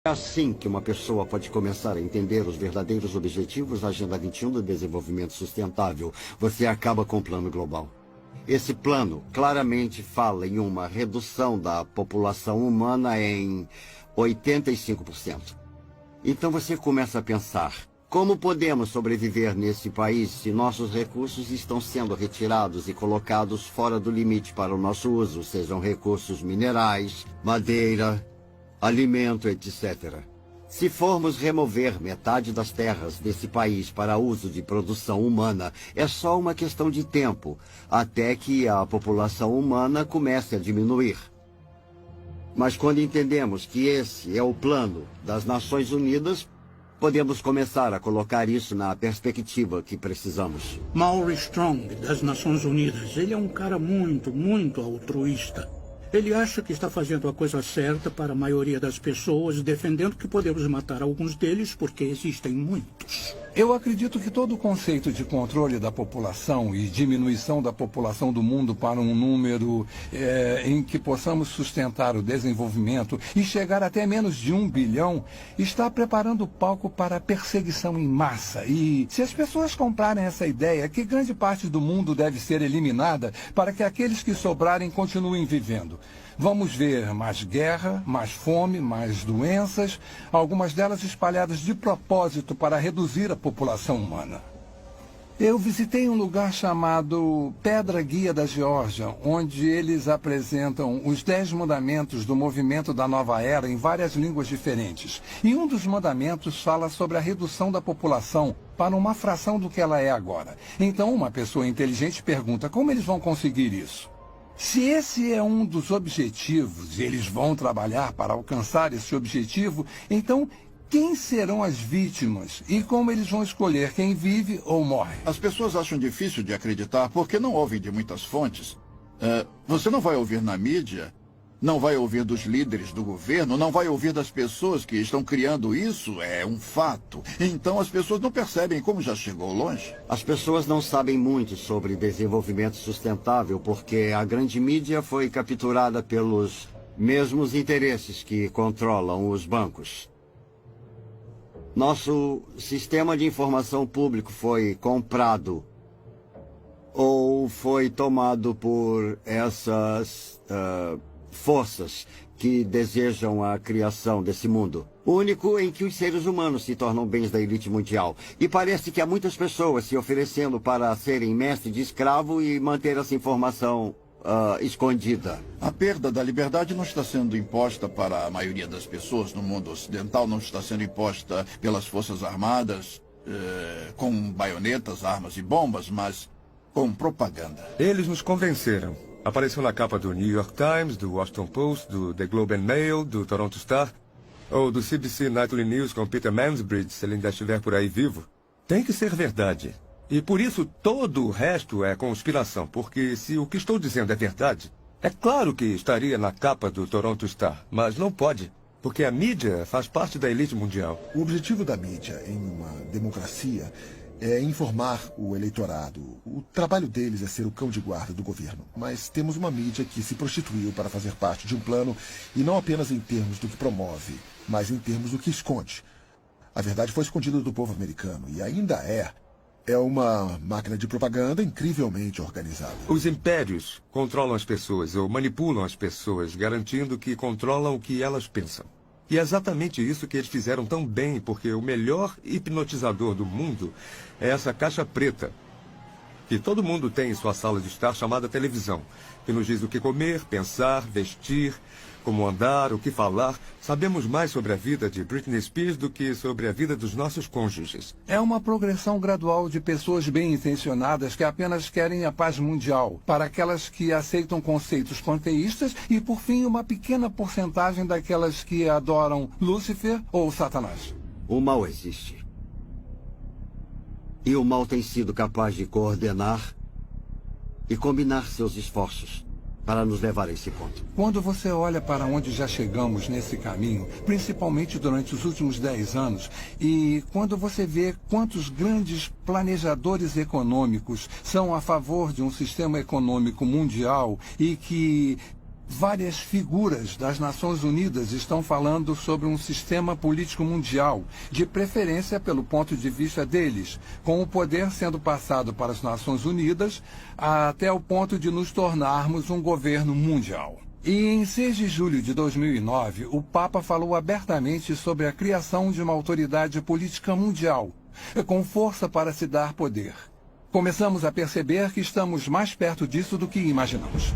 É assim que uma pessoa pode começar a entender os verdadeiros objetivos da Agenda 21 do Desenvolvimento Sustentável. Você acaba com o plano global. Esse plano claramente fala em uma redução da população humana em 85%. Então você começa a pensar, como podemos sobreviver nesse país se nossos recursos estão sendo retirados e colocados fora do limite para o nosso uso, sejam recursos minerais, madeira, alimento, etc. Se formos remover metade das terras desse país para uso de produção humana, é só uma questão de tempo, até que a população humana comece a diminuir. Mas quando entendemos que esse é o plano das Nações Unidas, podemos começar a colocar isso na perspectiva que precisamos. Maury Strong, das Nações Unidas, ele é um cara muito altruísta. Ele acha que está fazendo a coisa certa para a maioria das pessoas, defendendo que podemos matar alguns deles porque existem muitos. Eu acredito que todo o conceito de controle da população e diminuição da população do mundo para um número em que possamos sustentar o desenvolvimento e chegar até menos de 1 bilhão está preparando o palco para a perseguição em massa. E se as pessoas comprarem essa ideia, que grande parte do mundo deve ser eliminada para que aqueles que sobrarem continuem vivendo. Vamos ver mais guerra, mais fome, mais doenças, algumas delas espalhadas de propósito para reduzir a população humana. Eu visitei um lugar chamado Pedra Guia da Geórgia, onde eles apresentam os 10 mandamentos do movimento da nova era em várias línguas diferentes. E um dos mandamentos fala sobre a redução da população para uma fração do que ela é agora. Então uma pessoa inteligente pergunta como eles vão conseguir isso. Se esse é um dos objetivos e eles vão trabalhar para alcançar esse objetivo, então quem serão as vítimas e como eles vão escolher quem vive ou morre? As pessoas acham difícil de acreditar porque não ouvem de muitas fontes. Você não vai ouvir na mídia, não vai ouvir dos líderes do governo, não vai ouvir das pessoas que estão criando isso, é um fato. Então as pessoas não percebem como já chegou longe. As pessoas não sabem muito sobre desenvolvimento sustentável porque a grande mídia foi capturada pelos mesmos interesses que controlam os bancos. Nosso sistema de informação público foi comprado ou foi tomado por essas forças que desejam a criação desse mundo. Único em que os seres humanos se tornam bens da elite mundial. E parece que há muitas pessoas se oferecendo para serem mestre de escravo e manter essa informação escondida. A perda da liberdade não está sendo imposta para a maioria das pessoas no mundo ocidental, não está sendo imposta pelas forças armadas, com baionetas, armas e bombas, mas com propaganda. Eles nos convenceram. Apareceu na capa do New York Times, do Washington Post, do The Globe and Mail, do Toronto Star, ou do CBC Nightly News com Peter Mansbridge, se ele ainda estiver por aí vivo. Tem que ser verdade. E por isso todo o resto é conspiração, porque se o que estou dizendo é verdade, é claro que estaria na capa do Toronto Star, mas não pode, porque a mídia faz parte da elite mundial. O objetivo da mídia em uma democracia é informar o eleitorado. O trabalho deles é ser o cão de guarda do governo. Mas temos uma mídia que se prostituiu para fazer parte de um plano, e não apenas em termos do que promove, mas em termos do que esconde. A verdade foi escondida do povo americano, e ainda é. É uma máquina de propaganda incrivelmente organizada. Os impérios controlam as pessoas ou manipulam as pessoas, garantindo que controlam o que elas pensam. E é exatamente isso que eles fizeram tão bem, porque o melhor hipnotizador do mundo é essa caixa preta, que todo mundo tem em sua sala de estar, chamada televisão, que nos diz o que comer, pensar, vestir, como andar, o que falar. Sabemos mais sobre a vida de Britney Spears do que sobre a vida dos nossos cônjuges. É uma progressão gradual de pessoas bem-intencionadas que apenas querem a paz mundial, para aquelas que aceitam conceitos panteístas e, por fim, uma pequena porcentagem daquelas que adoram Lúcifer ou Satanás. O mal existe. E o mal tem sido capaz de coordenar e combinar seus esforços para nos levar a esse ponto. Quando você olha para onde já chegamos nesse caminho, principalmente durante os últimos 10 anos, e quando você vê quantos grandes planejadores econômicos são a favor de um sistema econômico mundial e que Várias figuras das Nações Unidas estão falando sobre um sistema político mundial, de preferência pelo ponto de vista deles, com o poder sendo passado para as Nações Unidas até o ponto de nos tornarmos um governo mundial. E em 6 de julho de 2009, o Papa falou abertamente sobre a criação de uma autoridade política mundial, com força para se dar poder. Começamos a perceber que estamos mais perto disso do que imaginamos.